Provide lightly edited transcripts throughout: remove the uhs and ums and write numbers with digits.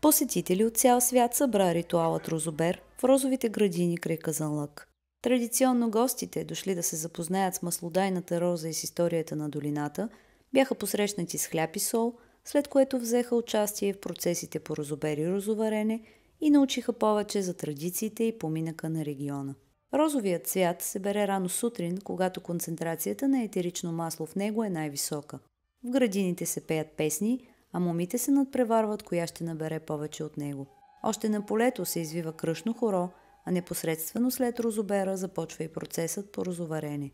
Посетители от цял свят събра ритуалът Розобер в розовите градини край Казанлък. Традиционно гостите, дошли да се запознаят с маслодайната роза и с историята на долината, бяха посрещнати с хляб и сол, след което взеха участие в процесите по розобер и розоварене и научиха повече за традициите и поминъка на региона. Розовият цвят се бере рано сутрин, когато концентрацията на етерично масло в него е най-висока. В градините се пеят песни, а момите се надпреварват коя ще набере повече от него. Още на полето се извива кръшно хоро, а непосредствено след розобера започва и процесът по розоварене.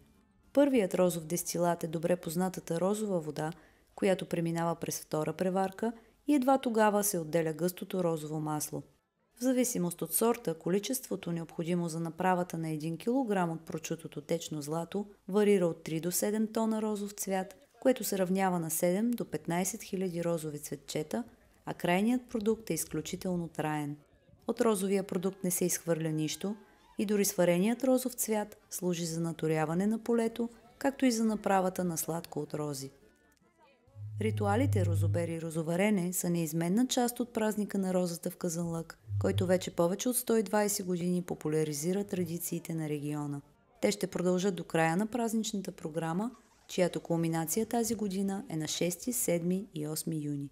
Първият розов дестилат е добре познатата розова вода, която преминава през втора преварка и едва тогава се отделя гъстото розово масло. В зависимост от сорта, количеството необходимо за направата на 1 кг от прочутото течно злато варира от 3 до 7 тона розов цвят, което се равнява на 7 до 15 хиляди розови цветчета, а крайният продукт е изключително траен. От розовия продукт не се изхвърля нищо и дори свареният розов цвят служи за наторяване на полето, както и за направата на сладко от рози. Ритуалите розобер и розоварене са неизменна част от празника на розата в Казанлък, който вече повече от 120 години популяризира традициите на региона. Те ще продължат до края на празничната програма, чиято кулминация тази година е на 6, 7 и 8 юни.